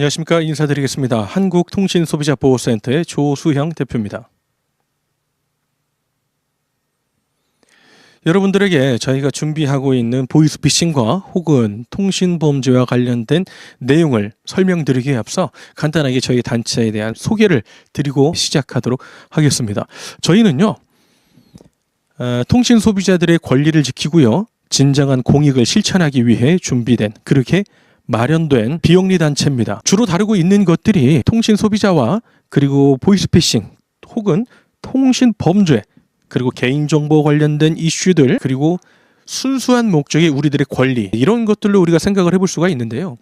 안녕하십니까. 인사드리겠습니다. 한국통신소비자보호센터의 조수형 대표입니다. 여러분들에게 저희가 준비하고 있는 보이스피싱과 혹은 통신범죄와 관련된 내용을 설명드리기에 앞서 간단하게 저희 단체에 대한 소개를 드리고 시작하도록 하겠습니다. 저희는요, 통신소비자들의 권리를 지키고요, 진정한 공익을 실천하기 위해 준비된, 그렇게 마련된 비영리 단체입니다. 주로 다루고 있는 것들이 통신 소비자와 그리고 보이스피싱 혹은 통신 범죄 그리고 개인정보 관련된 이슈들 그리고 순수한 목적의 우리들의 권리, 이런 것들로 우리가 생각을 해볼 수가 있는데요.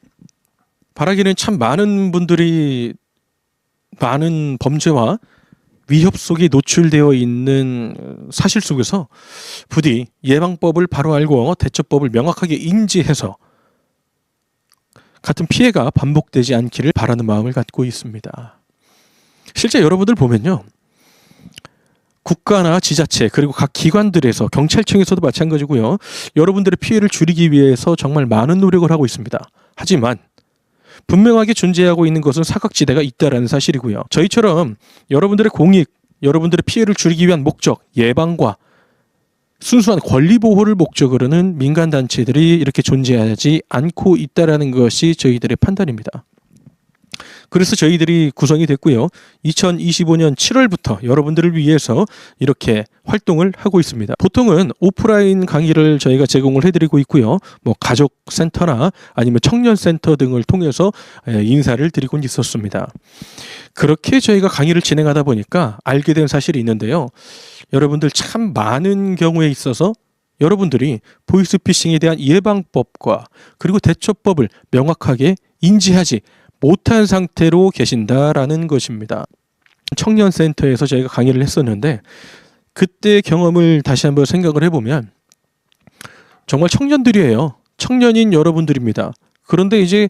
바라기는 참 많은 분들이 많은 범죄와 위협 속에 노출되어 있는 사실 속에서 부디 예방법을 바로 알고 대처법을 명확하게 인지해서 같은 피해가 반복되지 않기를 바라는 마음을 갖고 있습니다. 실제 여러분들 보면요, 국가나 지자체 그리고 각 기관들에서 경찰청에서도 마찬가지고요, 여러분들의 피해를 줄이기 위해서 정말 많은 노력을 하고 있습니다. 하지만 분명하게 존재하고 있는 것은 사각지대가 있다는 사실이고요. 저희처럼 여러분들의 공익, 여러분들의 피해를 줄이기 위한 목적, 예방과 순수한 권리 보호를 목적으로는 민간 단체들이 이렇게 존재하지 않고 있다라는 것이 저희들의 판단입니다. 그래서 저희들이 구성이 됐고요. 2025년 7월부터 여러분들을 위해서 이렇게 활동을 하고 있습니다. 보통은 오프라인 강의를 저희가 제공을 해드리고 있고요. 뭐 가족센터나 아니면 청년센터 등을 통해서 인사를 드리고 있었습니다. 그렇게 저희가 강의를 진행하다 보니까 알게 된 사실이 있는데요. 여러분들 참 많은 경우에 있어서 여러분들이 보이스피싱에 대한 예방법과 그리고 대처법을 명확하게 인지하지 못한 상태로 계신다라는 것입니다. 청년센터에서 저희가 강의를 했었는데 그때 경험을 다시 한번 생각을 해보면 정말 청년들이에요. 청년인 여러분들입니다. 그런데 이제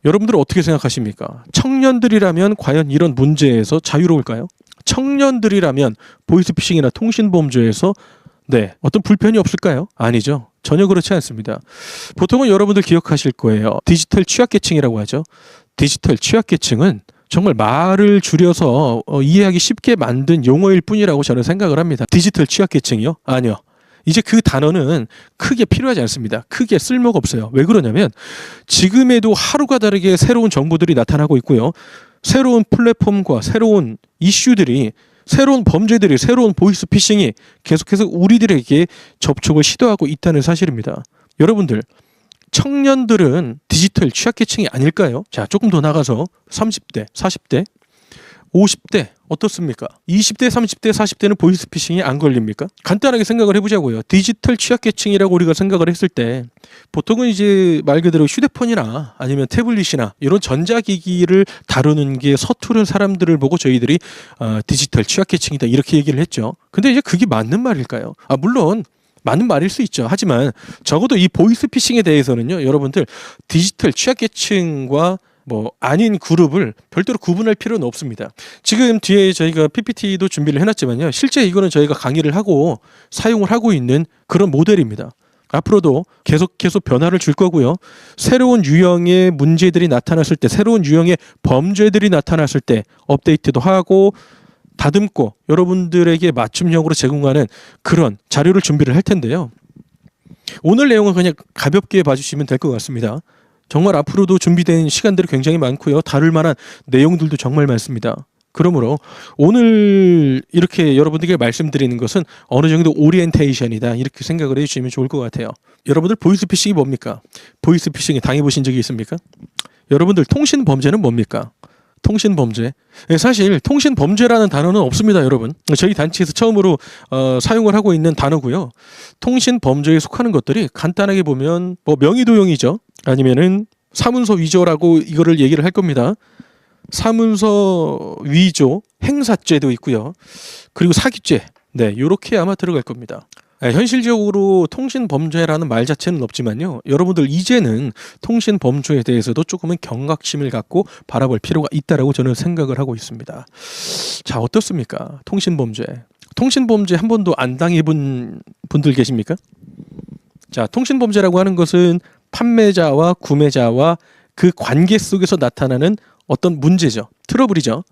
여러분들은 어떻게 생각하십니까? 청년들이라면 과연 이런 문제에서 자유로울까요? 청년들이라면 보이스피싱이나 통신범죄에서 어떤 불편이 없을까요? 아니죠. 전혀 그렇지 않습니다. 보통은 여러분들 기억하실 거예요. 디지털 취약계층이라고 하죠. 디지털 취약계층은 정말 말을 줄여서 이해하기 쉽게 만든 용어일 뿐이라고 저는 생각을 합니다. 디지털 취약계층이요? 아니요. 이제 그 단어는 크게 필요하지 않습니다. 크게 쓸모가 없어요. 왜 그러냐면 지금에도 하루가 다르게 새로운 정보들이 나타나고 있고요. 새로운 플랫폼과 새로운 이슈들이, 새로운 범죄들이, 새로운 보이스피싱이 계속해서 우리들에게 접촉을 시도하고 있다는 사실입니다. 여러분들, 청년들은 디지털 취약계층이 아닐까요? 자, 조금 더 나가서 30대, 40대, 50대 어떻습니까? 20대, 30대, 40대는 보이스피싱이 안 걸립니까? 간단하게 생각을 해보자고요. 디지털 취약계층이라고 우리가 생각을 했을 때 보통은 이제 말 그대로 휴대폰이나 아니면 태블릿이나 이런 전자기기를 다루는 게 서투른 사람들을 보고 저희들이 디지털 취약계층이다 이렇게 얘기를 했죠. 근데 이제 그게 맞는 말일까요? 물론 맞는 말일 수 있죠. 하지만 적어도 이 보이스피싱에 대해서는요, 여러분들 디지털 취약계층과 아닌 그룹을 별도로 구분할 필요는 없습니다. 지금 뒤에 저희가 PPT도 준비를 해놨지만요, 실제 이거는 저희가 강의를 하고 사용을 하고 있는 그런 모델입니다. 앞으로도 계속해서 변화를 줄 거고요. 새로운 유형의 문제들이 나타났을 때, 새로운 유형의 범죄들이 나타났을 때 업데이트도 하고 다듬고 여러분들에게 맞춤형으로 제공하는 그런 자료를 준비를 할 텐데요. 오늘 내용은 그냥 가볍게 봐주시면 될 것 같습니다. 정말 앞으로도 준비된 시간들이 굉장히 많고요. 다룰 만한 내용들도 정말 많습니다. 그러므로 오늘 이렇게 여러분들에게 말씀드리는 것은 어느 정도 오리엔테이션이다 이렇게 생각을 해주시면 좋을 것 같아요. 여러분들 보이스피싱이 뭡니까? 보이스피싱에 당해보신 적이 있습니까? 여러분들 통신범죄는 뭡니까? 통신범죄. 사실 통신범죄라는 단어는 없습니다, 여러분. 저희 단체에서 처음으로 사용을 하고 있는 단어고요. 통신범죄에 속하는 것들이 간단하게 보면 명의도용이죠. 아니면은 사문서 위조라고 이거를 얘기를 할 겁니다. 사문서 위조, 행사죄도 있고요. 그리고 사기죄. 요렇게 아마 들어갈 겁니다. 현실적으로 통신범죄라는 말 자체는 없지만요, 여러분들 이제는 통신범죄에 대해서도 조금은 경각심을 갖고 바라볼 필요가 있다라고 저는 생각을 하고 있습니다. 자, 어떻습니까? 통신범죄 한 번도 안 당해본 분들 계십니까? 자, 통신범죄라고 하는 것은 판매자와 구매자와 그 관계 속에서 나타나는 어떤 문제죠. 트러블이죠.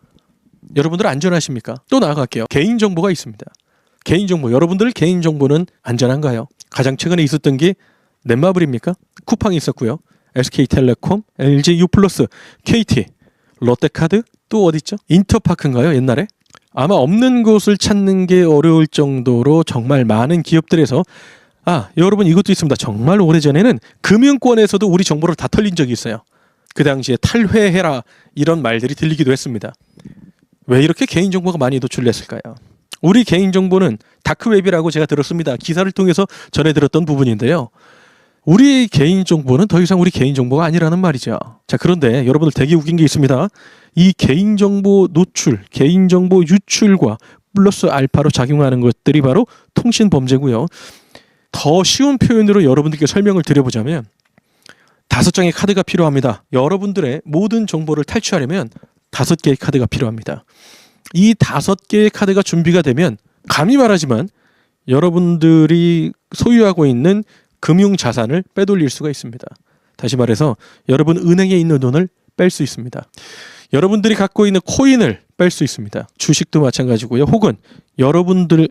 여러분들 안전하십니까? 또 나아갈게요. 개인정보가 있습니다. 개인정보, 여러분들 개인정보는 안전한가요? 가장 최근에 있었던 게 넷마블입니까? 쿠팡이 있었고요. SK텔레콤, LG U+, KT, 롯데카드, 또 어디 있죠? 인터파크인가요? 옛날에? 아마 없는 곳을 찾는 게 어려울 정도로 정말 많은 기업들에서 여러분 이것도 있습니다. 정말 오래전에는 금융권에서도 우리 정보를 다 털린 적이 있어요. 그 당시에 탈회해라 이런 말들이 들리기도 했습니다. 왜 이렇게 개인정보가 많이 노출됐을까요? 우리 개인정보는 다크웹이라고 제가 들었습니다. 기사를 통해서 전해들었던 부분인데요. 우리 개인정보는 더 이상 우리 개인정보가 아니라는 말이죠. 자, 그런데 여러분들 되게 웃긴 게 있습니다. 이 개인정보 노출, 개인정보 유출과 플러스 알파로 작용하는 것들이 바로 통신범죄고요. 더 쉬운 표현으로 여러분들께 설명을 드려보자면 5장의 카드가 필요합니다. 여러분들의 모든 정보를 탈취하려면 5개의 카드가 필요합니다. 이 5개의 카드가 준비가 되면 감히 말하지만 여러분들이 소유하고 있는 금융 자산을 빼돌릴 수가 있습니다. 다시 말해서 여러분 은행에 있는 돈을 뺄 수 있습니다. 여러분들이 갖고 있는 코인을 뺄 수 있습니다. 주식도 마찬가지고요. 혹은 여러분들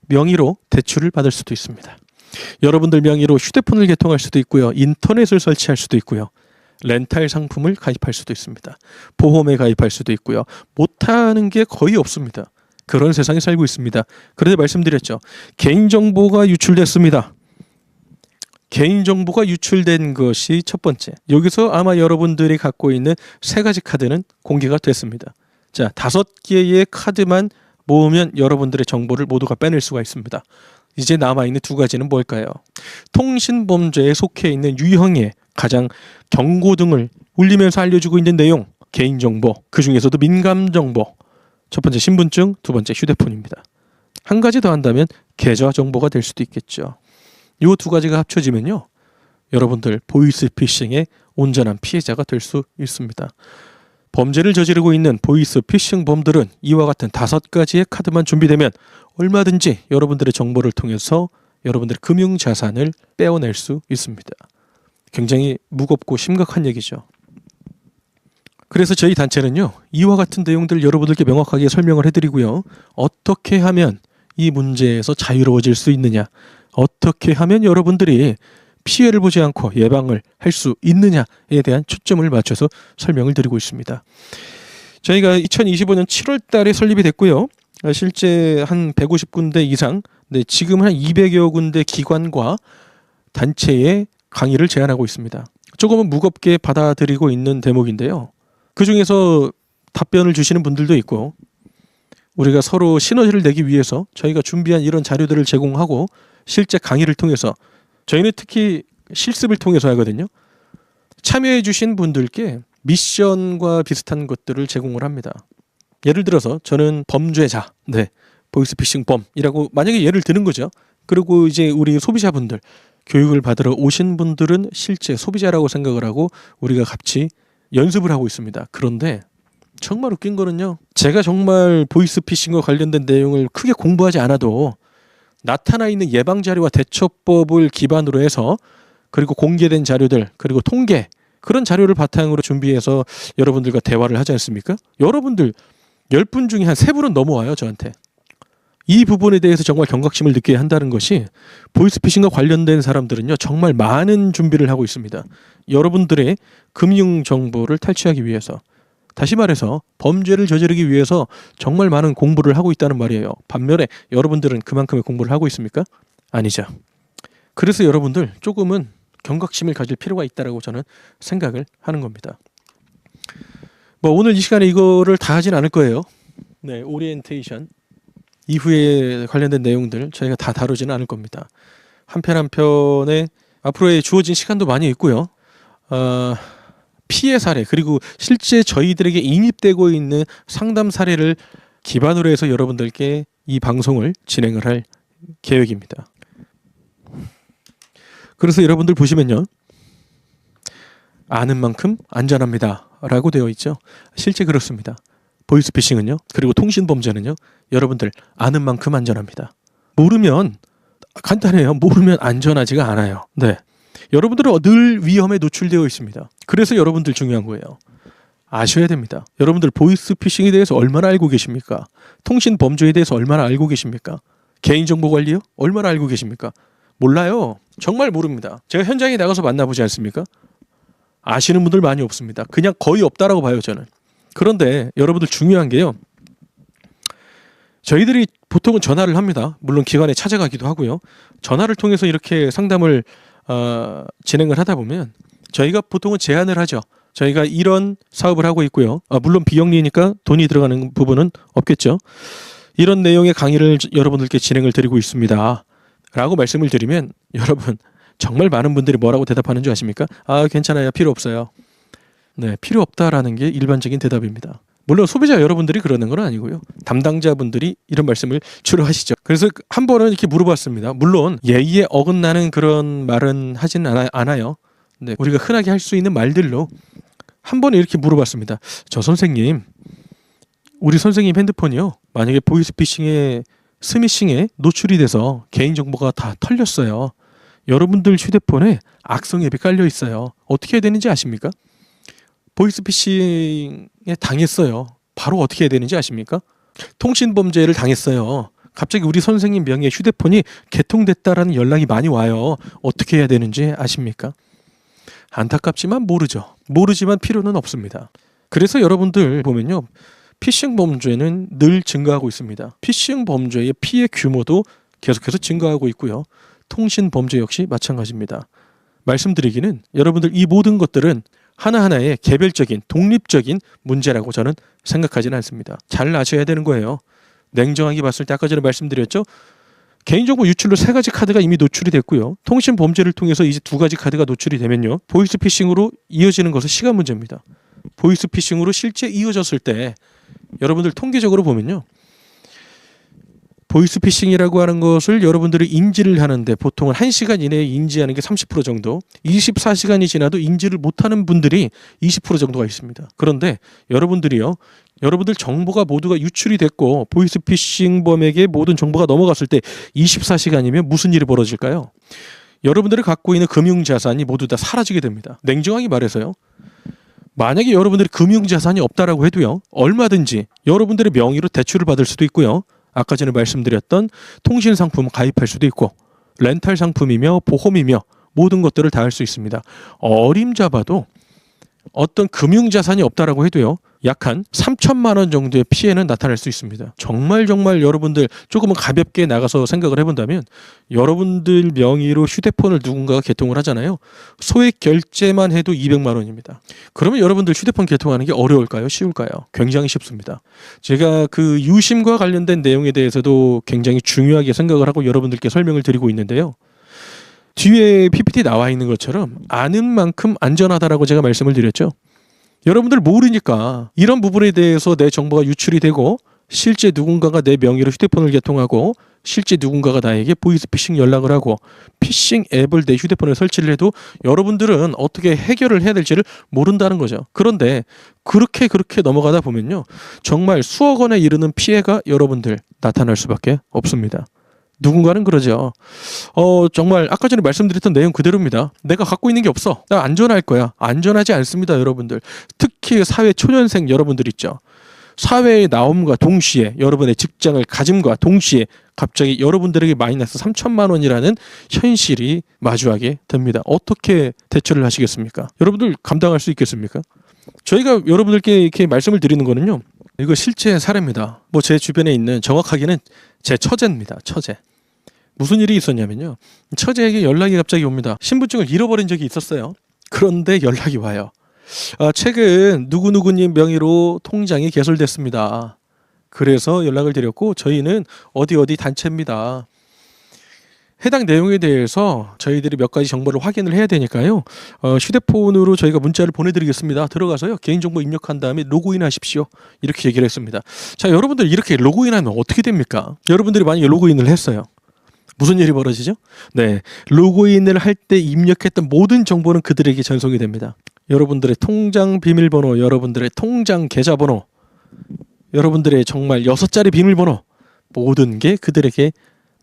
명의로 대출을 받을 수도 있습니다. 여러분들 명의로 휴대폰을 개통할 수도 있고요. 인터넷을 설치할 수도 있고요. 렌탈 상품을 가입할 수도 있습니다. 보험에 가입할 수도 있고요. 못하는 게 거의 없습니다. 그런 세상에 살고 있습니다. 그런데 말씀드렸죠. 개인정보가 유출됐습니다. 개인정보가 유출된 것이 첫 번째. 여기서 아마 여러분들이 갖고 있는 3가지 카드는 공개가 됐습니다. 자, 5개의 카드만 모으면 여러분들의 정보를 모두가 빼낼 수가 있습니다. 이제 남아있는 2가지는 뭘까요? 통신범죄에 속해 있는 유형의 가장 경고등을 울리면서 알려주고 있는 내용, 개인정보, 그 중에서도 민감정보. 첫 번째 신분증, 2번째 휴대폰입니다. 한 가지 더 한다면 계좌 정보가 될 수도 있겠죠. 이 2가지가 합쳐지면요, 여러분들 보이스피싱의 온전한 피해자가 될 수 있습니다. 범죄를 저지르고 있는 보이스피싱 범들은 이와 같은 5가지의 카드만 준비되면 얼마든지 여러분들의 정보를 통해서 여러분들의 금융자산을 빼어낼 수 있습니다. 굉장히 무겁고 심각한 얘기죠. 그래서 저희 단체는요, 이와 같은 내용들을 여러분들께 명확하게 설명을 해드리고요. 어떻게 하면 이 문제에서 자유로워질 수 있느냐, 어떻게 하면 여러분들이 피해를 보지 않고 예방을 할 수 있느냐에 대한 초점을 맞춰서 설명을 드리고 있습니다. 저희가 2025년 7월 달에 설립이 됐고요. 실제 한 150군데 이상, 지금 한 200여 군데 기관과 단체에 강의를 제안하고 있습니다. 조금은 무겁게 받아들이고 있는 대목인데요. 그 중에서 답변을 주시는 분들도 있고, 우리가 서로 시너지를 내기 위해서 저희가 준비한 이런 자료들을 제공하고 실제 강의를 통해서, 저희는 특히 실습을 통해서 하거든요. 참여해 주신 분들께 미션과 비슷한 것들을 제공을 합니다. 예를 들어서 저는 범죄자, 보이스피싱범이라고 만약에 예를 드는 거죠. 그리고 이제 우리 소비자분들, 교육을 받으러 오신 분들은 실제 소비자라고 생각을 하고 우리가 같이 연습을 하고 있습니다. 그런데 정말 웃긴 거는요, 제가 정말 보이스피싱과 관련된 내용을 크게 공부하지 않아도 나타나 있는 예방자료와 대처법을 기반으로 해서, 그리고 공개된 자료들, 그리고 통계, 그런 자료를 바탕으로 준비해서 여러분들과 대화를 하지 않습니까? 여러분들 10분 중에 한 3분은 넘어와요, 저한테. 이 부분에 대해서 정말 경각심을 느껴야 한다는 것이, 보이스피싱과 관련된 사람들은요, 정말 많은 준비를 하고 있습니다. 여러분들의 금융 정보를 탈취하기 위해서, 다시 말해서 범죄를 저지르기 위해서 정말 많은 공부를 하고 있다는 말이에요. 반면에 여러분들은 그만큼의 공부를 하고 있습니까? 아니죠. 그래서 여러분들 조금은 경각심을 가질 필요가 있다고 저는 생각을 하는 겁니다. 오늘 이 시간에 이거를 다 하진 않을 거예요. 오리엔테이션 이후에 관련된 내용들 저희가 다 다루지는 않을 겁니다. 한 편 한 편에 앞으로의 주어진 시간도 많이 있고요. 피해 사례, 그리고 실제 저희들에게 인입되고 있는 상담 사례를 기반으로 해서 여러분들께 이 방송을 진행을 할 계획입니다. 그래서 여러분들 보시면요, 아는 만큼 안전합니다 라고 되어 있죠. 실제 그렇습니다. 보이스피싱은요, 그리고 통신범죄는요, 여러분들 아는 만큼 안전합니다. 모르면, 간단해요. 모르면 안전하지가 않아요. 여러분들은 늘 위험에 노출되어 있습니다. 그래서 여러분들 중요한 거예요. 아셔야 됩니다. 여러분들 보이스피싱에 대해서 얼마나 알고 계십니까? 통신 범죄에 대해서 얼마나 알고 계십니까? 개인정보 관리요? 얼마나 알고 계십니까? 몰라요. 정말 모릅니다. 제가 현장에 나가서 만나보지 않습니까? 아시는 분들 많이 없습니다. 그냥 거의 없다라고 봐요, 저는. 그런데 여러분들 중요한 게요. 저희들이 보통은 전화를 합니다. 물론 기관에 찾아가기도 하고요. 전화를 통해서 이렇게 상담을 진행을 하다 보면 저희가 보통은 제안을 하죠. 저희가 이런 사업을 하고 있고요. 물론 비영리니까 돈이 들어가는 부분은 없겠죠. 이런 내용의 강의를 여러분들께 진행을 드리고 있습니다. 라고 말씀을 드리면 여러분 정말 많은 분들이 뭐라고 대답하는 줄 아십니까? 괜찮아요. 필요 없어요. 네, 필요 없다라는 게 일반적인 대답입니다. 물론 소비자 여러분들이 그러는 건 아니고요. 담당자분들이 이런 말씀을 주로 하시죠. 그래서 한 번은 이렇게 물어봤습니다. 물론 예의에 어긋나는 그런 말은 하진 않아요. 네, 우리가 흔하게 할 수 있는 말들로 한 번은 이렇게 물어봤습니다. 저 선생님, 우리 선생님 핸드폰이요. 만약에 보이스피싱에 스미싱에 노출이 돼서 개인정보가 다 털렸어요. 여러분들 휴대폰에 악성 앱이 깔려 있어요. 어떻게 해야 되는지 아십니까? 보이스피싱에 당했어요. 바로 어떻게 해야 되는지 아십니까? 통신범죄를 당했어요. 갑자기 우리 선생님 명의의 휴대폰이 개통됐다라는 연락이 많이 와요. 어떻게 해야 되는지 아십니까? 안타깝지만 모르죠. 모르지만 필요는 없습니다. 그래서 여러분들 보면요. 피싱 범죄는 늘 증가하고 있습니다. 피싱 범죄의 피해 규모도 계속해서 증가하고 있고요. 통신 범죄 역시 마찬가지입니다. 말씀드리기는 여러분들 이 모든 것들은 하나하나의 개별적인 독립적인 문제라고 저는 생각하지는 않습니다. 잘 아셔야 되는 거예요. 냉정하게 봤을 때 아까 전에 말씀드렸죠. 개인정보 유출로 3가지 카드가 이미 노출이 됐고요. 통신 범죄를 통해서 이제 2가지 카드가 노출이 되면요. 보이스피싱으로 이어지는 것은 시간 문제입니다. 보이스피싱으로 실제 이어졌을 때 여러분들 통계적으로 보면요. 보이스피싱이라고 하는 것을 여러분들이 인지를 하는데 보통은 1시간 이내에 인지하는 게 30% 정도, 24시간이 지나도 인지를 못하는 분들이 20% 정도가 있습니다. 그런데 여러분들이요. 여러분들 정보가 모두가 유출이 됐고 보이스피싱범에게 모든 정보가 넘어갔을 때 24시간이면 무슨 일이 벌어질까요? 여러분들이 갖고 있는 금융자산이 모두 다 사라지게 됩니다. 냉정하게 말해서요. 만약에 여러분들이 금융자산이 없다라고 해도요. 얼마든지 여러분들의 명의로 대출을 받을 수도 있고요. 아까 전에 말씀드렸던 통신 상품 가입할 수도 있고 렌탈 상품이며 보험이며 모든 것들을 다 할 수 있습니다. 어림잡아도 어떤 금융자산이 없다라고 해도요. 약 한 3천만 원 정도의 피해는 나타날 수 있습니다. 정말 여러분들 조금은 가볍게 나가서 생각을 해본다면 여러분들 명의로 휴대폰을 누군가가 개통을 하잖아요. 소액 결제만 해도 200만 원입니다. 그러면 여러분들 휴대폰 개통하는 게 어려울까요? 쉬울까요? 굉장히 쉽습니다. 제가 그 유심과 관련된 내용에 대해서도 굉장히 중요하게 생각을 하고 여러분들께 설명을 드리고 있는데요. 뒤에 PPT 나와 있는 것처럼 아는 만큼 안전하다라고 제가 말씀을 드렸죠. 여러분들 모르니까 이런 부분에 대해서 내 정보가 유출이 되고 실제 누군가가 내 명의로 휴대폰을 개통하고 실제 누군가가 나에게 보이스피싱 연락을 하고 피싱 앱을 내 휴대폰에 설치를 해도 여러분들은 어떻게 해결을 해야 될지를 모른다는 거죠. 그런데 그렇게 넘어가다 보면요. 정말 수억 원에 이르는 피해가 여러분들 나타날 수밖에 없습니다. 누군가는 그러죠. 정말 아까 전에 말씀드렸던 내용 그대로입니다. 내가 갖고 있는 게 없어. 나 안전할 거야. 안전하지 않습니다, 여러분들. 특히 사회 초년생 여러분들 있죠. 사회에 나옴과 동시에 여러분의 직장을 가짐과 동시에 갑자기 여러분들에게 마이너스 3천만 원이라는 현실이 마주하게 됩니다. 어떻게 대처를 하시겠습니까? 여러분들 감당할 수 있겠습니까? 저희가 여러분들께 이렇게 말씀을 드리는 거는요. 이거 실제 사례입니다. 뭐 제 주변에 있는 정확하게는 제 처제입니다. 처제. 무슨 일이 있었냐면요. 처제에게 연락이 갑자기 옵니다. 신분증을 잃어버린 적이 있었어요. 그런데 연락이 와요. 최근 누구누구님 명의로 통장이 개설됐습니다. 그래서 연락을 드렸고 저희는 어디 단체입니다. 해당 내용에 대해서 저희들이 몇 가지 정보를 확인을 해야 되니까요. 휴대폰으로 저희가 문자를 보내드리겠습니다. 들어가서요. 개인정보 입력한 다음에 로그인 하십시오. 이렇게 얘기를 했습니다. 자, 여러분들 이렇게 로그인하면 어떻게 됩니까? 여러분들이 만약에 로그인을 했어요. 무슨 일이 벌어지죠? 네, 로그인을 할 때 입력했던 모든 정보는 그들에게 전송이 됩니다. 여러분들의 통장 비밀번호, 여러분들의 통장 계좌번호, 여러분들의 정말 6자리 비밀번호 모든 게 그들에게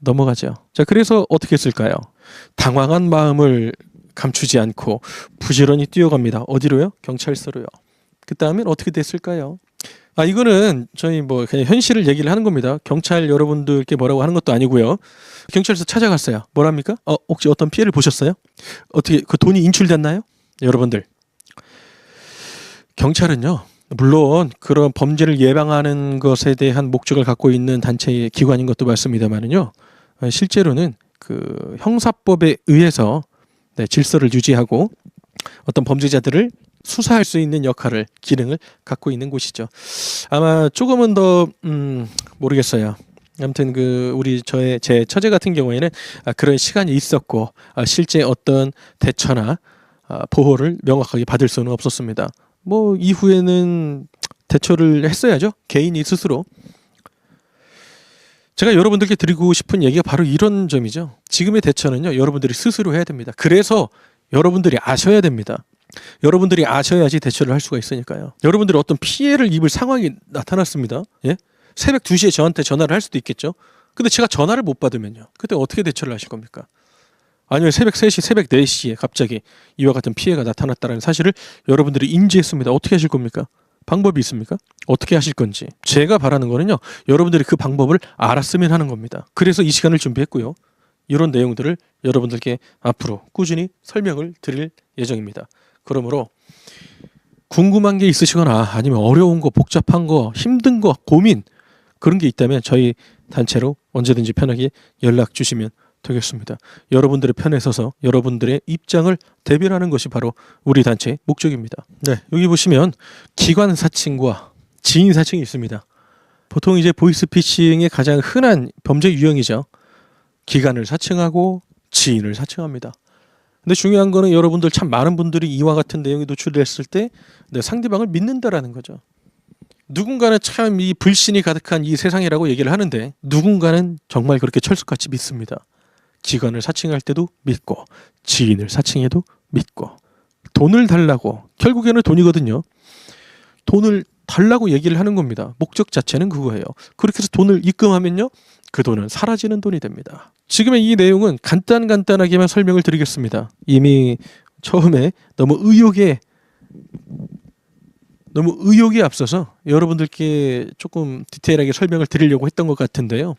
넘어가죠. 자, 그래서 어떻게 했을까요? 당황한 마음을 감추지 않고 부지런히 뛰어갑니다. 어디로요? 경찰서로요. 그 다음엔 어떻게 됐을까요? 이거는 저희 뭐 그냥 현실을 얘기를 하는 겁니다. 경찰 여러분들께 뭐라고 하는 것도 아니고요. 경찰서 찾아갔어요. 뭐랍니까? 혹시 어떤 피해를 보셨어요? 어떻게 그 돈이 인출됐나요? 여러분들. 경찰은요, 물론 그런 범죄를 예방하는 것에 대한 목적을 갖고 있는 단체의 기관인 것도 맞습니다만은요, 실제로는 그 형사법에 의해서 질서를 유지하고 어떤 범죄자들을 수사할 수 있는 역할을, 기능을 갖고 있는 곳이죠. 아마 조금은 더 모르겠어요. 아무튼 제 처제 같은 경우에는 그런 시간이 있었고 실제 어떤 대처나 보호를 명확하게 받을 수는 없었습니다. 뭐 이후에는 대처를 했어야죠. 개인이 스스로. 제가 여러분들께 드리고 싶은 얘기가 바로 이런 점이죠. 지금의 대처는요, 여러분들이 스스로 해야 됩니다. 그래서 여러분들이 아셔야 됩니다. 여러분들이 아셔야지 대처를 할 수가 있으니까요. 여러분들이 어떤 피해를 입을 상황이 나타났습니다. 예? 새벽 2시에 저한테 전화를 할 수도 있겠죠. 근데 제가 전화를 못 받으면요, 그때 어떻게 대처를 하실 겁니까? 아니면 새벽 3시, 새벽 4시에 갑자기 이와 같은 피해가 나타났다는 사실을 여러분들이 인지했습니다. 어떻게 하실 겁니까? 방법이 있습니까? 어떻게 하실 건지. 제가 바라는 거는요, 여러분들이 그 방법을 알았으면 하는 겁니다. 그래서 이 시간을 준비했고요. 이런 내용들을 여러분들께 앞으로 꾸준히 설명을 드릴 예정입니다. 그러므로 궁금한 게 있으시거나 아니면 어려운 거, 복잡한 거, 힘든 거, 고민 그런 게 있다면 저희 단체로 언제든지 편하게 연락 주시면 되겠습니다. 여러분들의 편에 서서 여러분들의 입장을 대변하는 것이 바로 우리 단체의 목적입니다. 네, 여기 보시면 기관 사칭과 지인 사칭이 있습니다. 보통 이제 보이스피싱의 가장 흔한 범죄 유형이죠. 기관을 사칭하고 지인을 사칭합니다. 근데 중요한 거는 여러분들 참 많은 분들이 이와 같은 내용이 노출됐을 때 상대방을 믿는다라는 거죠. 누군가는 참 이 불신이 가득한 이 세상이라고 얘기를 하는데 누군가는 정말 그렇게 철석같이 믿습니다. 기관을 사칭할 때도 믿고 지인을 사칭해도 믿고 돈을 달라고, 결국에는 돈이거든요. 돈을 달라고 얘기를 하는 겁니다. 목적 자체는 그거예요. 그렇게 해서 돈을 입금하면요, 그 돈은 사라지는 돈이 됩니다. 지금의 이 내용은 간단하게만 설명을 드리겠습니다. 이미 처음에 너무 의욕에 앞서서 여러분들께 조금 디테일하게 설명을 드리려고 했던 것 같은데요.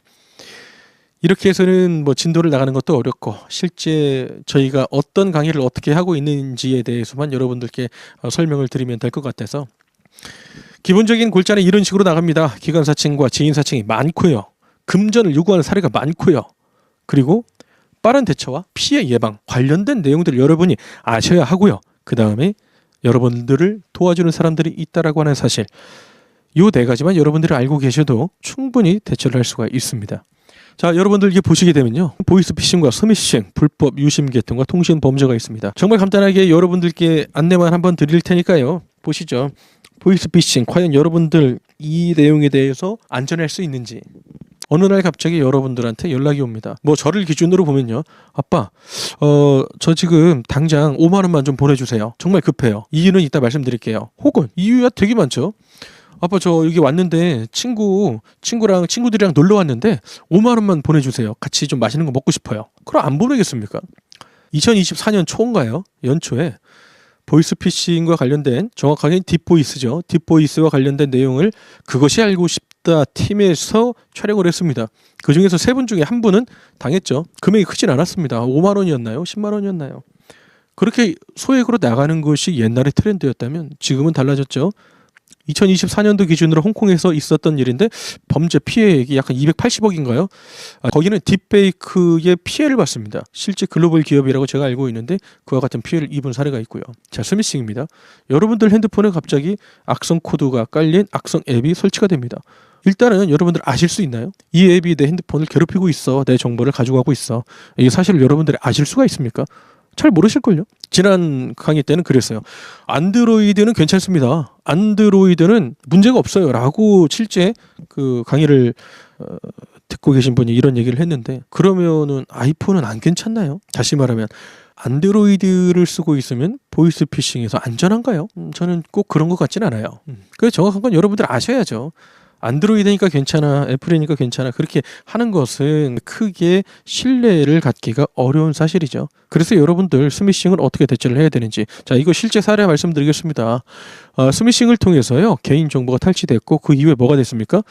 이렇게 해서는 뭐 진도를 나가는 것도 어렵고 실제 저희가 어떤 강의를 어떻게 하고 있는지에 대해서만 여러분들께 설명을 드리면 될 것 같아서 기본적인 골자는 이런 식으로 나갑니다. 기관 사칭과 지인 사칭이 많고요. 금전을 요구하는 사례가 많고요. 그리고 빠른 대처와 피해 예방 관련된 내용들을 여러분이 아셔야 하고요. 그 다음에 여러분들을 도와주는 사람들이 있다라고 하는 사실, 이 4가지만 여러분들이 알고 계셔도 충분히 대처를 할 수가 있습니다. 자, 여러분들 이게 보시게 되면요, 보이스피싱과 스미싱, 불법 유심계통과 통신범죄가 있습니다. 정말 간단하게 여러분들께 안내만 한번 드릴 테니까요. 보시죠. 보이스피싱, 과연 여러분들 이 내용에 대해서 안전할 수 있는지. 어느 날 갑자기 여러분들한테 연락이 옵니다. 뭐 저를 기준으로 보면요, 아빠 저 지금 당장 5만 원만 좀 보내주세요. 정말 급해요. 이유는 이따 말씀드릴게요. 혹은 이유가 되게 많죠. 아빠 저 여기 왔는데 친구들이랑 놀러 왔는데 5만 원만 보내주세요. 같이 좀 맛있는 거 먹고 싶어요. 그럼 안 보내겠습니까? 2024년 초인가요? 연초에 보이스피싱과 관련된, 정확하게 딥보이스죠. 딥보이스와 관련된 내용을 그것이 알고 싶다 팀에서 촬영을 했습니다. 그 중에서 3분 중에 한 분은 당했죠. 금액이 크진 않았습니다. 5만 원이었나요? 10만 원이었나요? 그렇게 소액으로 나가는 것이 옛날의 트렌드였다면 지금은 달라졌죠. 2024년도 기준으로 홍콩에서 있었던 일인데 범죄 피해액이 약간 280억인가요? 거기는 딥페이크의 피해를 봤습니다. 실제 글로벌 기업이라고 제가 알고 있는데 그와 같은 피해를 입은 사례가 있고요. 자, 스미싱입니다. 여러분들 핸드폰에 갑자기 악성 코드가 깔린 악성 앱이 설치가 됩니다. 일단은 여러분들 아실 수 있나요? 이 앱이 내 핸드폰을 괴롭히고 있어. 내 정보를 가져가고 있어. 이게 사실을 여러분들이 아실 수가 있습니까? 잘 모르실걸요? 지난 강의 때는 그랬어요. 안드로이드는 괜찮습니다. 안드로이드는 문제가 없어요. 라고 실제 그 강의를 듣고 계신 분이 이런 얘기를 했는데, 그러면은 아이폰은 안 괜찮나요? 다시 말하면 안드로이드를 쓰고 있으면 보이스피싱에서 안전한가요? 저는 꼭 그런 것 같진 않아요. 그래서 정확한 건 여러분들 아셔야죠. 안드로이드니까 괜찮아, 애플이니까 괜찮아, 그렇게 하는 것은 크게 신뢰를 갖기가 어려운 사실이죠. 그래서 여러분들 스미싱을 어떻게 대처를 해야 되는지, 자, 이거 실제 사례 말씀드리겠습니다. 스미싱을 통해서요, 개인정보가 탈취됐고 그 이후에 뭐가 됐습니까?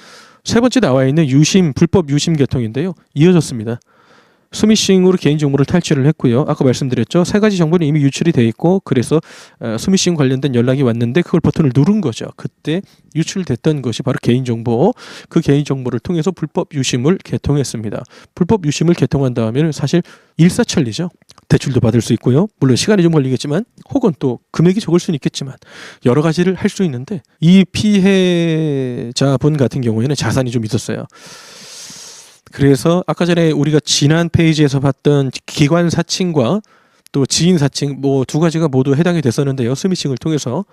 세 번째 나와 있는 유심, 불법 유심 계통인데요, 이어졌습니다. 스미싱으로 개인정보를 탈취를 했고요. 아까 말씀드렸죠. 세 가지 정보는 이미 유출이 돼 있고, 그래서 스미싱 관련된 연락이 왔는데 그걸 버튼을 누른 거죠. 그때 유출됐던 것이 바로 개인정보. 그 개인정보를 통해서 불법 유심을 개통했습니다. 불법 유심을 개통한 다음에는 사실 일사천리죠. 대출도 받을 수 있고요. 물론 시간이 좀 걸리겠지만, 혹은 또 금액이 적을 수는 있겠지만 여러 가지를 할 수 있는데, 이 피해자분 같은 경우에는 자산이 좀 있었어요. 그래서 아까 전에 우리가 지난 페이지에서 봤던 기관 사칭과 또 지인 사칭, 뭐 두 가지가 모두 해당이 됐었는데요. 스미싱을 통해서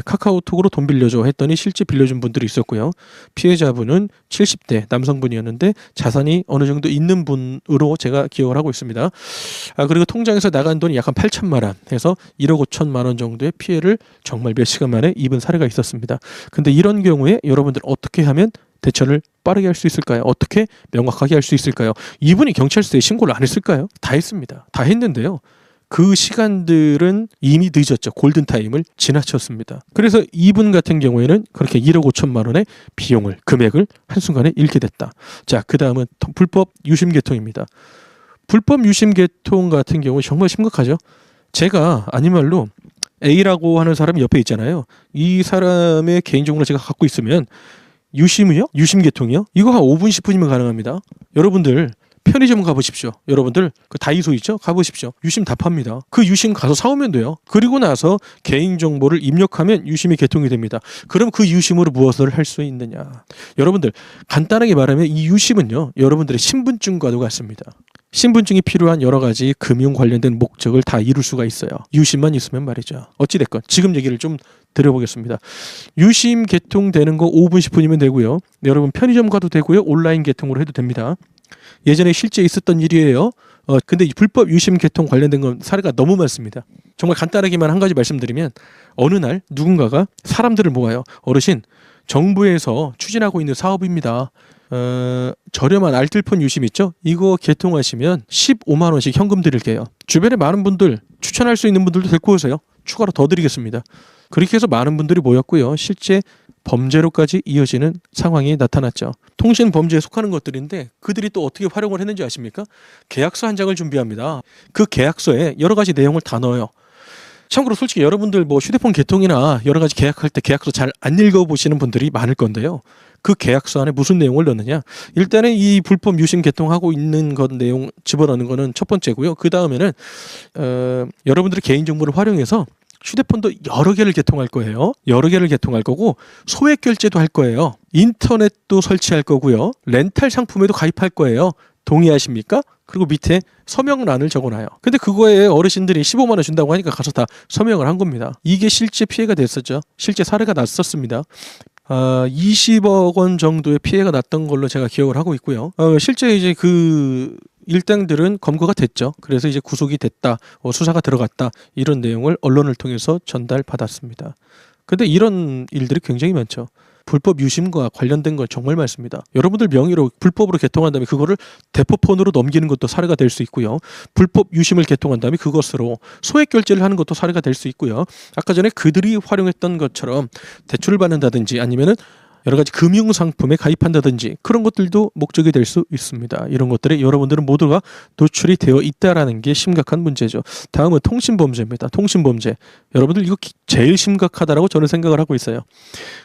카카오톡으로 돈 빌려줘 했더니 실제 빌려준 분들이 있었고요. 피해자분은 70대 남성분이었는데 자산이 어느 정도 있는 분으로 제가 기억을 하고 있습니다. 그리고 통장에서 나간 돈이 약간 8천만 원 해서 1억 5천만 원 정도의 피해를 정말 몇 시간 만에 입은 사례가 있었습니다. 근데 이런 경우에 여러분들 어떻게 하면 대처를 빠르게 할 수 있을까요? 어떻게 명확하게 할 수 있을까요? 이분이 경찰서에 신고를 안 했을까요? 다 했습니다. 다 했는데요. 그 시간들은 이미 늦었죠. 골든타임을 지나쳤습니다. 그래서 이분 같은 경우에는 그렇게 1억 5천만 원의 비용을, 금액을 한순간에 잃게 됐다. 자, 그 다음은 불법 유심계통입니다. 불법 유심계통 같은 경우 정말 심각하죠. 제가 아닌 말로 A라고 하는 사람이 옆에 있잖아요. 이 사람의 개인정보를 제가 갖고 있으면 유심이요? 유심계통이요? 이거 한 5분, 10분이면 가능합니다. 여러분들 편의점 가보십시오. 여러분들 그 다이소 있죠? 가보십시오. 유심 다 팝니다. 그 유심 가서 사오면 돼요. 그리고 나서 개인정보를 입력하면 유심이 개통이 됩니다. 그럼 그 유심으로 무엇을 할 수 있느냐? 여러분들 간단하게 말하면 이 유심은요, 여러분들의 신분증과도 같습니다. 신분증이 필요한 여러 가지 금융 관련된 목적을 다 이룰 수가 있어요. 유심만 있으면 말이죠. 어찌됐건 지금 얘기를 좀 드려보겠습니다. 유심 개통되는 거 5분 10분이면 되고요. 여러분 편의점 가도 되고요. 온라인 개통으로 해도 됩니다. 예전에 실제 있었던 일이에요. 근데 이 불법 유심 개통 관련된 건 사례가 너무 많습니다. 정말 간단하게만 한 가지 말씀드리면, 어느 날 누군가가 사람들을 모아요. 어르신, 정부에서 추진하고 있는 사업입니다. 저렴한 알뜰폰 유심 있죠? 이거 개통하시면 15만 원씩 현금 드릴게요. 주변에 많은 분들, 추천할 수 있는 분들도 데리고 오세요. 추가로 더 드리겠습니다. 그렇게 해서 많은 분들이 모였고요. 실제 범죄로까지 이어지는 상황이 나타났죠. 통신 범죄에 속하는 것들인데 그들이 또 어떻게 활용을 했는지 아십니까? 계약서 한 장을 준비합니다. 그 계약서에 여러 가지 내용을 다 넣어요. 참고로 솔직히 여러분들 뭐 휴대폰 개통이나 여러 가지 계약할 때 계약서 잘 안 읽어보시는 분들이 많을 건데요. 그 계약서 안에 무슨 내용을 넣느냐? 일단은 이 불법 유심 개통하고 있는 것 내용 집어넣는 거는 첫 번째고요. 그 다음에는 여러분들의 개인정보를 활용해서 휴대폰도 여러 개를 개통할 거예요. 여러 개를 개통할 거고, 소액 결제도 할 거예요. 인터넷도 설치할 거고요. 렌탈 상품에도 가입할 거예요. 동의하십니까? 그리고 밑에 서명란을 적어놔요. 근데 그거에 어르신들이 15만 원 준다고 하니까 가서 다 서명을 한 겁니다. 이게 실제 피해가 됐었죠. 실제 사례가 났었습니다. 20억 원 정도의 피해가 났던 걸로 제가 기억을 하고 있고요. 실제 이제 그 일당들은 검거가 됐죠. 그래서 이제 구속이 됐다, 수사가 들어갔다, 이런 내용을 언론을 통해서 전달받았습니다. 근데 이런 일들이 굉장히 많죠. 불법 유심과 관련된 건 정말 많습니다. 여러분들 명의로 불법으로 개통한 다음에 그거를 대포폰으로 넘기는 것도 사례가 될 수 있고요. 불법 유심을 개통한 다음에 그것으로 소액 결제를 하는 것도 사례가 될 수 있고요. 아까 전에 그들이 활용했던 것처럼 대출을 받는다든지 아니면은 여러 가지 금융 상품에 가입한다든지 그런 것들도 목적이 될 수 있습니다. 이런 것들에 여러분들은 모두가 노출이 되어 있다라는 게 심각한 문제죠. 다음은 통신범죄입니다. 통신범죄. 여러분들 이거 제일 심각하다라고 저는 생각을 하고 있어요.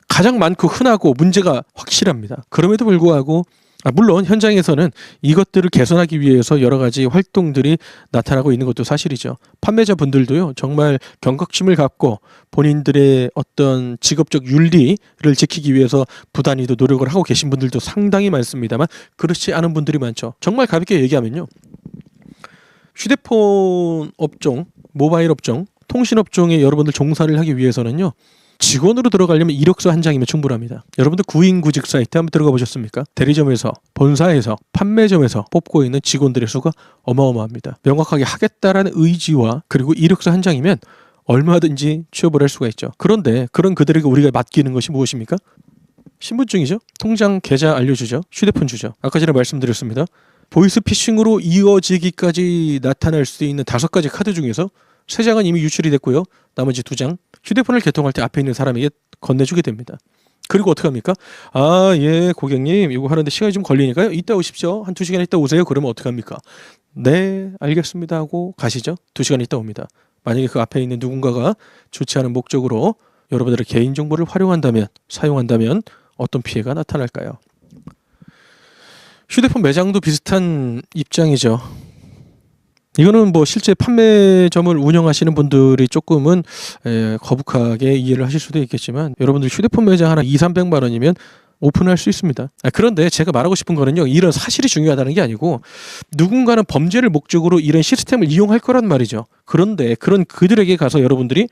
가장 많고 흔하고 문제가 확실합니다. 그럼에도 불구하고 물론 현장에서는 이것들을 개선하기 위해서 여러 가지 활동들이 나타나고 있는 것도 사실이죠. 판매자분들도요, 정말 경각심을 갖고 본인들의 어떤 직업적 윤리를 지키기 위해서 부단히도 노력을 하고 계신 분들도 상당히 많습니다만, 그렇지 않은 분들이 많죠. 정말 가볍게 얘기하면요, 휴대폰 업종, 모바일 업종, 통신 업종에 여러분들 종사를 하기 위해서는요, 직원으로 들어가려면 이력서 한 장이면 충분합니다. 여러분들 구인구직 사이트 한번 들어가 보셨습니까? 대리점에서, 본사에서, 판매점에서 뽑고 있는 직원들의 수가 어마어마합니다. 명확하게 하겠다라는 의지와 그리고 이력서 한 장이면 얼마든지 취업을 할 수가 있죠. 그런데 그런 그들에게 우리가 맡기는 것이 무엇입니까? 신분증이죠. 통장 계좌 알려주죠. 휴대폰 주죠. 아까 전에 말씀드렸습니다. 보이스피싱으로 이어지기까지 나타날 수 있는 5가지 카드 중에서 3장은 이미 유출이 됐고요. 나머지 2장 휴대폰을 개통할 때 앞에 있는 사람에게 건네주게 됩니다. 그리고 어떻게 합니까? 예, 고객님 이거 하는데 시간이 좀 걸리니까요. 이따 오십시오. 한 2시간 있다 오세요. 그러면 어떻게 합니까? 네, 알겠습니다 하고 가시죠. 2시간 있다 옵니다. 만약에 그 앞에 있는 누군가가 좋지 않은 목적으로 여러분들의 개인정보를 활용한다면, 사용한다면 어떤 피해가 나타날까요? 휴대폰 매장도 비슷한 입장이죠. 이거는 뭐 실제 판매점을 운영하시는 분들이 조금은 거북하게 이해를 하실 수도 있겠지만 여러분들 휴대폰 매장 하나 200~300만 원이면 오픈할 수 있습니다. 그런데 제가 말하고 싶은 거는요. 이런 사실이 중요하다는 게 아니고 누군가는 범죄를 목적으로 이런 시스템을 이용할 거란 말이죠. 그런데 그런 그들에게 가서 여러분들이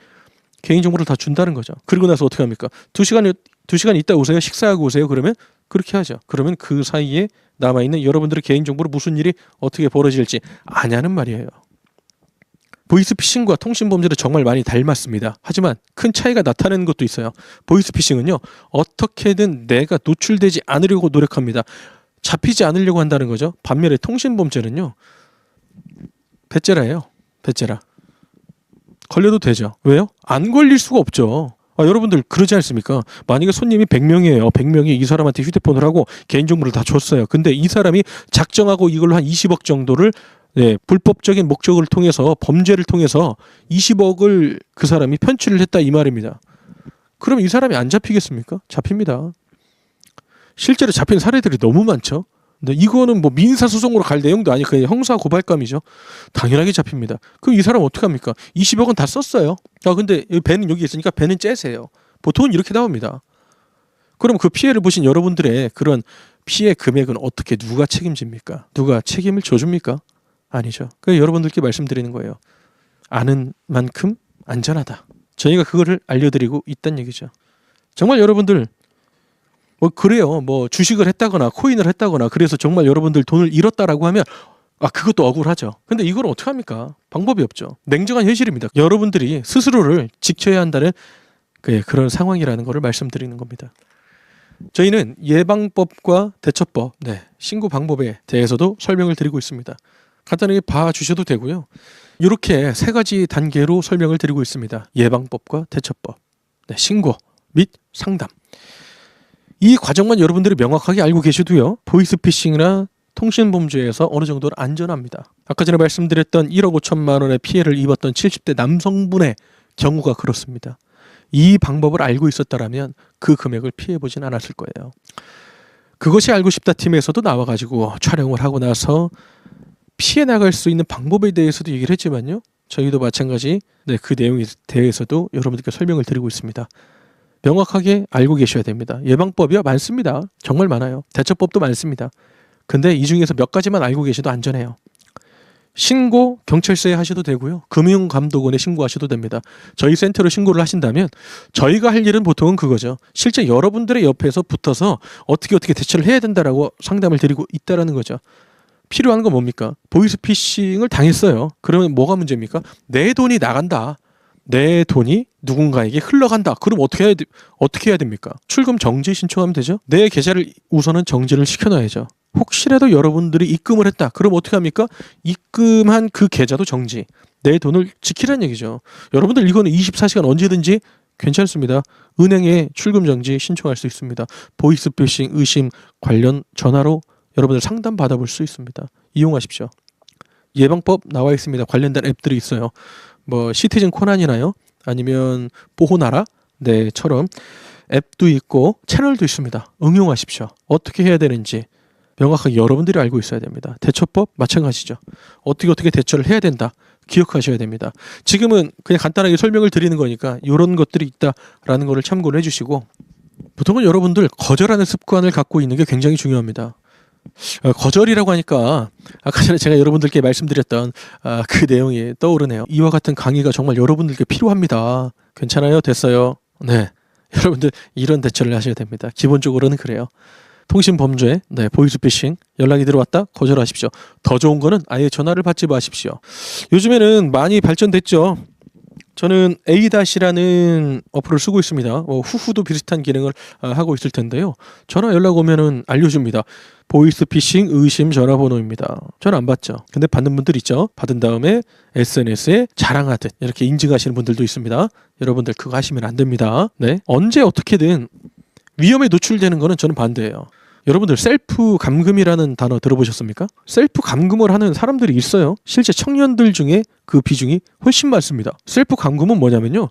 개인정보를 다 준다는 거죠. 그리고 나서 어떻게 합니까? 2시간 있다 오세요. 식사하고 오세요. 그러면 그렇게 하죠. 그러면 그 사이에 남아있는 여러분들의 개인정보로 무슨 일이 어떻게 벌어질지 아냐는 말이에요. 보이스피싱과 통신범죄는 정말 많이 닮았습니다. 하지만 큰 차이가 나타나는 것도 있어요. 보이스피싱은요. 어떻게든 내가 노출되지 않으려고 노력합니다. 잡히지 않으려고 한다는 거죠. 반면에 통신범죄는요. 배째라예요. 배째라. 걸려도 되죠. 왜요? 안 걸릴 수가 없죠. 여러분들 그러지 않습니까? 만약에 손님이 100명이에요. 100명이 이 사람한테 휴대폰을 하고 개인정보를 다 줬어요. 근데 이 사람이 작정하고 이걸로 한 20억 정도를 불법적인 목적을 통해서 범죄를 통해서 20억을 그 사람이 편취를 했다 이 말입니다. 그럼 이 사람이 안 잡히겠습니까? 잡힙니다. 실제로 잡힌 사례들이 너무 많죠. 근데 이거는 뭐 민사소송으로 갈 내용도 아니고 그냥 형사 고발감이죠. 당연하게 잡힙니다. 그럼 이 사람 어떻게 합니까? 20억은 다 썼어요. 근데 배는 여기 있으니까 배는 째세요. 보통은 이렇게 나옵니다. 그럼 그 피해를 보신 여러분들의 그런 피해 금액은 어떻게 누가 책임집니까? 누가 책임을 져줍니까? 아니죠. 그래서 여러분들께 말씀드리는 거예요. 아는 만큼 안전하다. 저희가 그거를 알려드리고 있다는 얘기죠. 정말 여러분들 그래요. 주식을 했다거나 코인을 했다거나 그래서 정말 여러분들 돈을 잃었다라고 하면 그것도 억울하죠. 근데 이걸 어떻게 합니까? 방법이 없죠. 냉정한 현실입니다. 여러분들이 스스로를 지켜야 한다는 그런 상황이라는 것을 말씀드리는 겁니다. 저희는 예방법과 대처법, 신고 방법에 대해서도 설명을 드리고 있습니다. 간단하게 봐주셔도 되고요. 이렇게 3가지 단계로 설명을 드리고 있습니다. 예방법과 대처법, 신고 및 상담. 이 과정만 여러분들이 명확하게 알고 계셔도요. 보이스피싱이나 통신범죄에서 어느 정도는 안전합니다. 아까 전에 말씀드렸던 1억 5천만 원의 피해를 입었던 70대 남성분의 경우가 그렇습니다. 이 방법을 알고 있었다면 그 금액을 피해보진 않았을 거예요. 그것이 알고 싶다 팀에서도 나와가지고 촬영을 하고 나서 피해 나갈 수 있는 방법에 대해서도 얘기를 했지만요. 저희도 마찬가지 그 내용에 대해서도 여러분들께 설명을 드리고 있습니다. 명확하게 알고 계셔야 됩니다. 예방법이요? 많습니다. 정말 많아요. 대처법도 많습니다. 근데 이 중에서 몇 가지만 알고 계셔도 안전해요. 신고 경찰서에 하셔도 되고요. 금융감독원에 신고하셔도 됩니다. 저희 센터로 신고를 하신다면 저희가 할 일은 보통은 그거죠. 실제 여러분들의 옆에서 붙어서 어떻게 대처를 해야 된다라고 상담을 드리고 있다라는 거죠. 필요한 건 뭡니까? 보이스피싱을 당했어요. 그러면 뭐가 문제입니까? 내 돈이 나간다. 내 돈이 누군가에게 흘러간다. 그럼 어떻게 해야 됩니까? 출금 정지 신청하면 되죠. 내 계좌를 우선은 정지를 시켜놔야죠. 혹시라도 여러분들이 입금을 했다. 그럼 어떻게 합니까? 입금한 그 계좌도 정지. 내 돈을 지키라는 얘기죠. 여러분들 이거는 24시간 언제든지 괜찮습니다. 은행에 출금 정지 신청할 수 있습니다. 보이스피싱 의심 관련 전화로 여러분들 상담 받아볼 수 있습니다. 이용하십시오. 예방법 나와 있습니다. 관련된 앱들이 있어요. 시티즌 코난이나요? 아니면 보호나라? 처럼 앱도 있고 채널도 있습니다. 응용하십시오. 어떻게 해야 되는지 명확하게 여러분들이 알고 있어야 됩니다. 대처법 마찬가지죠. 어떻게 대처를 해야 된다. 기억하셔야 됩니다. 지금은 그냥 간단하게 설명을 드리는 거니까 이런 것들이 있다라는 거를 참고를 해주시고 보통은 여러분들 거절하는 습관을 갖고 있는 게 굉장히 중요합니다. 거절이라고 하니까 아까 전에 제가 여러분들께 말씀드렸던 그 내용이 떠오르네요. 이와 같은 강의가 정말 여러분들께 필요합니다. 괜찮아요? 됐어요? 네. 여러분들 이런 대처를 하셔야 됩니다. 기본적으로는 그래요. 통신범죄, 보이스피싱 연락이 들어왔다? 거절하십시오. 더 좋은 거는 아예 전화를 받지 마십시오. 요즘에는 많이 발전됐죠. 저는 A-라는 어플을 쓰고 있습니다. 후후도 비슷한 기능을 하고 있을 텐데요. 전화 연락 오면은 알려줍니다. 보이스피싱 의심 전화번호입니다. 전화 안 받죠. 근데 받는 분들 있죠. 받은 다음에 SNS에 자랑하듯 이렇게 인증하시는 분들도 있습니다. 여러분들 그거 하시면 안 됩니다. 네, 언제 어떻게든 위험에 노출되는 거는 저는 반대예요. 여러분들 셀프 감금이라는 단어 들어보셨습니까? 셀프 감금을 하는 사람들이 있어요. 실제 청년들 중에 그 비중이 훨씬 많습니다. 셀프 감금은 뭐냐면요,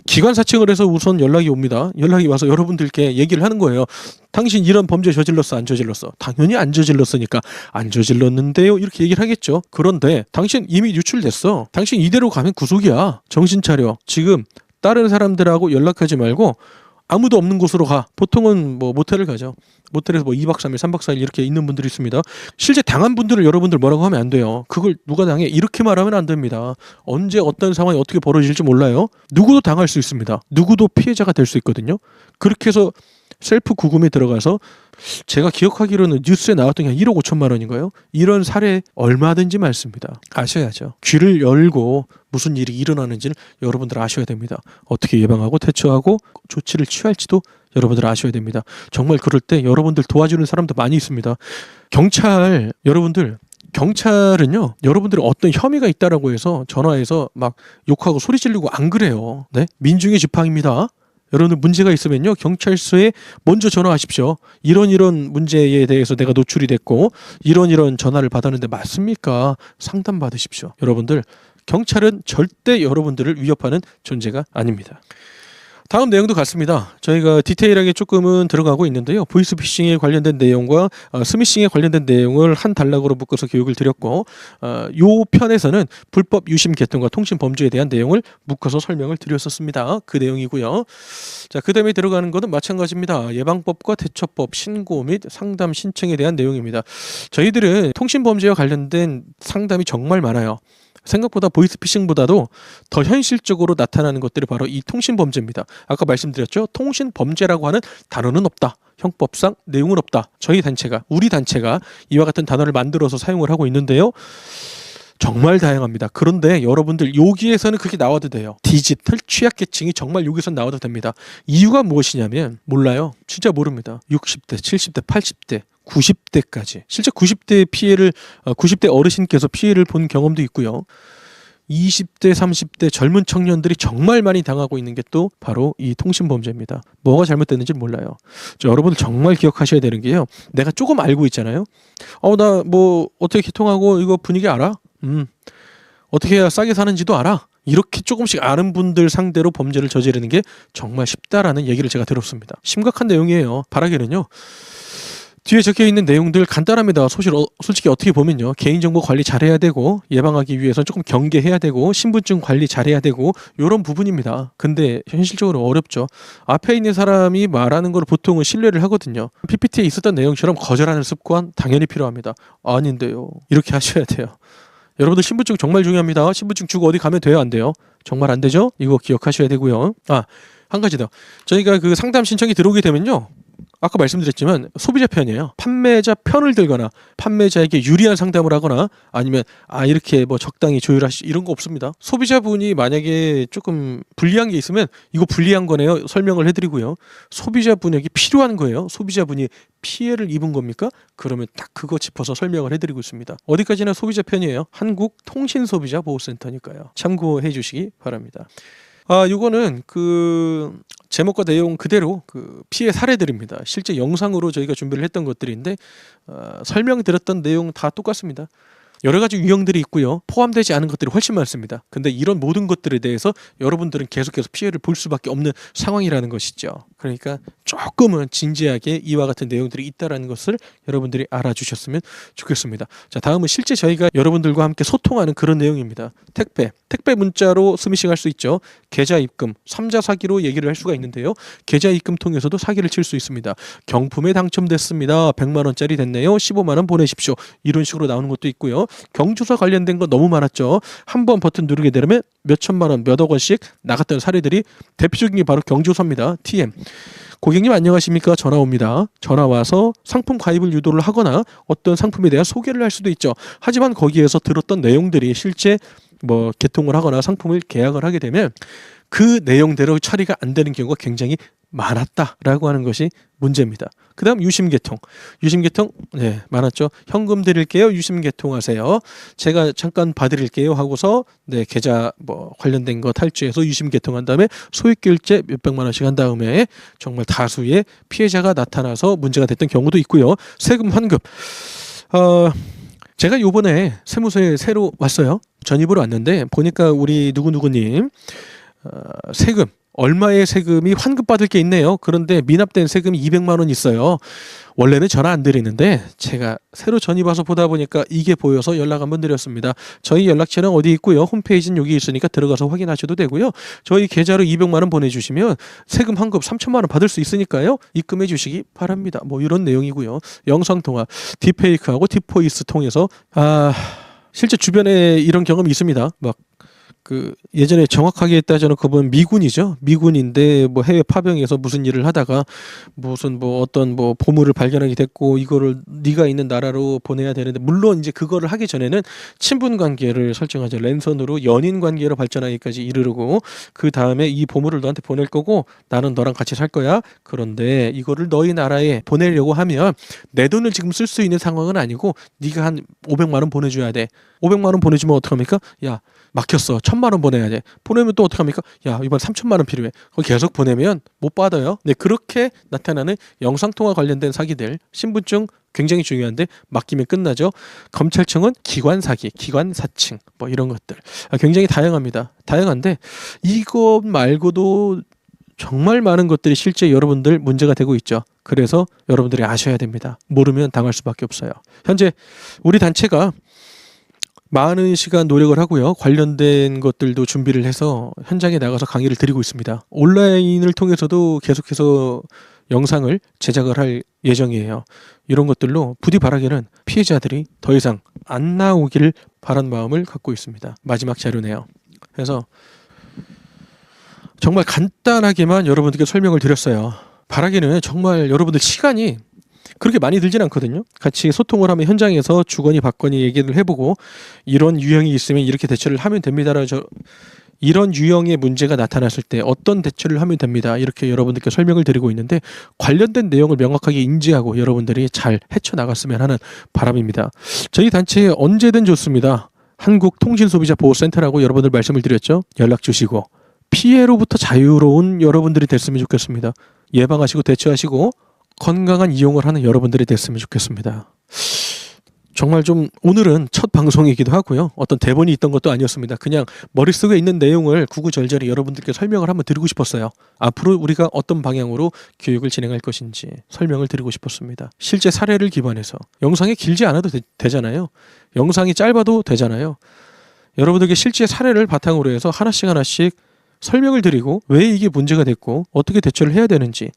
기관 사칭을 해서 우선 연락이 옵니다. 연락이 와서 여러분들께 얘기를 하는 거예요. 당신 이런 범죄 저질렀어, 안 저질렀어? 당연히 안 저질렀으니까 안 저질렀는데요, 이렇게 얘기를 하겠죠. 그런데 당신 이미 유출됐어. 당신 이대로 가면 구속이야. 정신 차려. 지금 다른 사람들하고 연락하지 말고 아무도 없는 곳으로 가. 보통은 뭐 모텔을 가죠. 모텔에서 뭐 2박 3일, 3박 4일 이렇게 있는 분들이 있습니다. 실제 당한 분들을 여러분들 뭐라고 하면 안 돼요. 그걸 누가 당해? 이렇게 말하면 안 됩니다. 언제 어떤 상황이 어떻게 벌어질지 몰라요. 누구도 당할 수 있습니다. 누구도 피해자가 될 수 있거든요. 그렇게 해서 셀프 구금에 들어가서 제가 기억하기로는 뉴스에 나왔던 게 한 1억 5천만 원인가요? 이런 사례 얼마든지 많습니다. 아셔야죠. 귀를 열고 무슨 일이 일어나는지를 여러분들 아셔야 됩니다. 어떻게 예방하고 대처하고 조치를 취할지도 여러분들 아셔야 됩니다. 정말 그럴 때 여러분들 도와주는 사람도 많이 있습니다. 경찰은요, 여러분들이 어떤 혐의가 있다라고 해서 전화해서 막 욕하고 소리 지르고 안 그래요. 네? 민중의 지팡입니다. 여러분들 문제가 있으면요, 경찰서에 먼저 전화하십시오. 이런 문제에 대해서 내가 노출이 됐고 이런 전화를 받았는데 맞습니까? 상담 받으십시오. 여러분들, 경찰은 절대 여러분들을 위협하는 존재가 아닙니다. 다음 내용도 같습니다. 저희가 디테일하게 조금은 들어가고 있는데요. 보이스피싱에 관련된 내용과 스미싱에 관련된 내용을 한 단락으로 묶어서 교육을 드렸고, 요 편에서는 불법 유심 개통과 통신 범죄에 대한 내용을 묶어서 설명을 드렸었습니다. 그 내용이고요. 자, 그 다음에 들어가는 것은 마찬가지입니다. 예방법과 대처법, 신고 및 상담 신청에 대한 내용입니다. 저희들은 통신 범죄와 관련된 상담이 정말 많아요. 생각보다 보이스피싱보다도 더 현실적으로 나타나는 것들이 바로 이 통신범죄입니다. 아까 말씀드렸죠. 통신범죄라고 하는 단어는 없다. 형법상 내용은 없다. 우리 단체가 이와 같은 단어를 만들어서 사용을 하고 있는데요. 정말 다양합니다. 그런데 여러분들 여기에서는 그렇게 나와도 돼요. 디지털 취약계층이 정말 여기서 나와도 됩니다. 이유가 무엇이냐면 몰라요. 진짜 모릅니다. 60대, 70대, 80대 90대까지 실제 90대 어르신께서 피해를 본 경험도 있고요. 20대, 30대 젊은 청년들이 정말 많이 당하고 있는 게 또 바로 이 통신범죄입니다. 뭐가 잘못됐는지 몰라요. 여러분들 정말 기억하셔야 되는 게요. 내가 조금 알고 있잖아요. 나 뭐 어떻게 개통하고 이거 분위기 알아? 어떻게 해야 싸게 사는지도 알아? 이렇게 조금씩 아는 분들 상대로 범죄를 저지르는 게 정말 쉽다라는 얘기를 제가 들었습니다. 심각한 내용이에요. 바라기는요, 뒤에 적혀있는 내용들 간단합니다. 솔직히 어떻게 보면요, 개인정보 관리 잘해야 되고 예방하기 위해서 조금 경계해야 되고 신분증 관리 잘해야 되고 이런 부분입니다. 근데 현실적으로 어렵죠. 앞에 있는 사람이 말하는 걸 보통은 신뢰를 하거든요. PPT에 있었던 내용처럼 거절하는 습관 당연히 필요합니다. 아닌데요. 이렇게 하셔야 돼요. 여러분들 신분증 정말 중요합니다. 신분증 주고 어디 가면 돼요, 안 돼요? 정말 안 되죠? 이거 기억하셔야 되고요. 한 가지 더. 저희가 그 상담 신청이 들어오게 되면요, 아까 말씀드렸지만 소비자 편이에요. 판매자 편을 들거나 판매자에게 유리한 상담을 하거나 아니면 이렇게 뭐 적당히 조율하시 이런 거 없습니다. 소비자분이 만약에 조금 불리한 게 있으면 이거 불리한 거네요, 설명을 해드리고요. 소비자분에게 필요한 거예요. 소비자분이 피해를 입은 겁니까? 그러면 딱 그거 짚어서 설명을 해드리고 있습니다. 어디까지나 소비자 편이에요. 한국통신소비자보호센터니까요. 참고해 주시기 바랍니다. 요거는 그 제목과 내용 그대로 그 피해 사례들입니다. 실제 영상으로 저희가 준비를 했던 것들인데 설명드렸던 내용 다 똑같습니다. 여러 가지 유형들이 있고요. 포함되지 않은 것들이 훨씬 많습니다. 근데 이런 모든 것들에 대해서 여러분들은 계속해서 피해를 볼 수밖에 없는 상황이라는 것이죠. 그러니까 조금은 진지하게 이와 같은 내용들이 있다는 것을 여러분들이 알아주셨으면 좋겠습니다. 자, 다음은 실제 저희가 여러분들과 함께 소통하는 그런 내용입니다. 택배 문자로 스미싱 할 수 있죠. 계좌 입금, 3자 사기로 얘기를 할 수가 있는데요. 계좌 입금 통해서도 사기를 칠 수 있습니다. 경품에 당첨됐습니다. 100만 원짜리 됐네요. 15만 원 보내십시오. 이런 식으로 나오는 것도 있고요. 경조사 관련된 거 너무 많았죠. 한번 버튼 누르게 되면 몇 천만 원, 몇억 원씩 나갔던 사례들이 대표적인 게 바로 경조사입니다. TM. 고객님 안녕하십니까? 전화 옵니다. 전화 와서 상품 가입을 유도를 하거나 어떤 상품에 대한 소개를 할 수도 있죠. 하지만 거기에서 들었던 내용들이 실제 뭐 개통을 하거나 상품을 계약을 하게 되면 그 내용대로 처리가 안 되는 경우가 굉장히 많았다라고 하는 것이 문제입니다. 그 다음 유심개통. 유심개통, 네, 많았죠. 현금 드릴게요. 유심개통하세요. 제가 잠깐 봐드릴게요 하고서, 네, 계좌 뭐 관련된 거 탈주해서 유심개통한 다음에 소액결제 몇백만 원씩 한 다음에 정말 다수의 피해자가 나타나서 문제가 됐던 경우도 있고요. 세금 환급. 제가 요번에 세무서에 새로 왔어요. 전입으로 왔는데 보니까 우리 누구누구님 세금 얼마의 세금이 환급받을 게 있네요. 그런데 미납된 세금이 200만 원 있어요. 원래는 전화 안 드리는데 제가 새로 전입 와서 보다 보니까 이게 보여서 연락 한번 드렸습니다. 저희 연락처는 어디 있고요. 홈페이지는 여기 있으니까 들어가서 확인하셔도 되고요. 저희 계좌로 200만 원 보내주시면 세금 환급 3천만 원 받을 수 있으니까요. 입금해 주시기 바랍니다. 뭐 이런 내용이고요. 영상통화 딥페이크하고 딥보이스 통해서 실제 주변에 이런 경험이 있습니다. 막 예전에 정확하게 따져는 그분 미군이죠. 미군인데 뭐 해외 파병에서 무슨 일을 하다가 무슨 뭐 어떤 뭐 보물을 발견하게 됐고 이거를 네가 있는 나라로 보내야 되는데 물론 이제 그거를 하기 전에는 친분 관계를 설정하죠. 랜선으로 연인 관계로 발전하기까지 이르르고 그 다음에 이 보물을 너한테 보낼 거고 나는 너랑 같이 살 거야. 그런데 이거를 너희 나라에 보내려고 하면 내 돈을 지금 쓸 수 있는 상황은 아니고 네가 한 500만 원 보내줘야 돼. 500만 원 보내주면 어떡합니까? 야 막혔어. 1,000만 원 보내야 돼. 보내면 또 어떡합니까? 야 이번 3,000만 원 필요해. 거기 계속 보내면 못 받아요. 네, 그렇게 나타나는 영상통화 관련된 사기들. 신분증 굉장히 중요한데 맡기면 끝나죠. 검찰청은 기관 사기, 기관 사칭 뭐 이런 것들 굉장히 다양합니다. 다양한데 이것 말고도 정말 많은 것들이 실제 여러분들 문제가 되고 있죠. 그래서 여러분들이 아셔야 됩니다. 모르면 당할 수밖에 없어요. 현재 우리 단체가 많은 시간 노력을 하고요. 관련된 것들도 준비를 해서 현장에 나가서 강의를 드리고 있습니다. 온라인을 통해서도 계속해서 영상을 제작을 할 예정이에요. 이런 것들로 부디 바라기는 피해자들이 더 이상 안 나오기를 바란 마음을 갖고 있습니다. 마지막 자료네요. 그래서 정말 간단하게만 여러분들께 설명을 드렸어요. 바라기는 정말 여러분들 시간이 그렇게 많이 들진 않거든요. 같이 소통을 하면 현장에서 주거니 받거니 얘기를 해보고 이런 유형이 있으면 이렇게 대처를 하면 됩니다라는 이런 유형의 문제가 나타났을 때 어떤 대처를 하면 됩니다. 이렇게 여러분들께 설명을 드리고 있는데 관련된 내용을 명확하게 인지하고 여러분들이 잘 헤쳐나갔으면 하는 바람입니다. 저희 단체에 언제든 좋습니다. 한국통신소비자보호센터라고 여러분들 말씀을 드렸죠. 연락 주시고 피해로부터 자유로운 여러분들이 됐으면 좋겠습니다. 예방하시고 대처하시고 건강한 이용을 하는 여러분들이 됐으면 좋겠습니다. 정말 좀 오늘은 첫 방송이기도 하고요. 어떤 대본이 있던 것도 아니었습니다. 그냥 머릿속에 있는 내용을 구구절절히 여러분들께 설명을 한번 드리고 싶었어요. 앞으로 우리가 어떤 방향으로 교육을 진행할 것인지 설명을 드리고 싶었습니다. 실제 사례를 기반해서 영상이 길지 않아도 되잖아요. 영상이 짧아도 되잖아요. 여러분들께 실제 사례를 바탕으로 해서 하나씩 설명을 드리고 왜 이게 문제가 됐고 어떻게 대처를 해야 되는지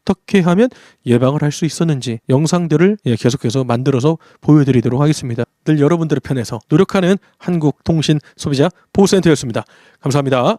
어떻게 하면 예방을 할 수 있었는지 영상들을 계속해서 만들어서 보여드리도록 하겠습니다. 늘 여러분들의 편에서 노력하는 한국통신소비자보호센터였습니다. 감사합니다.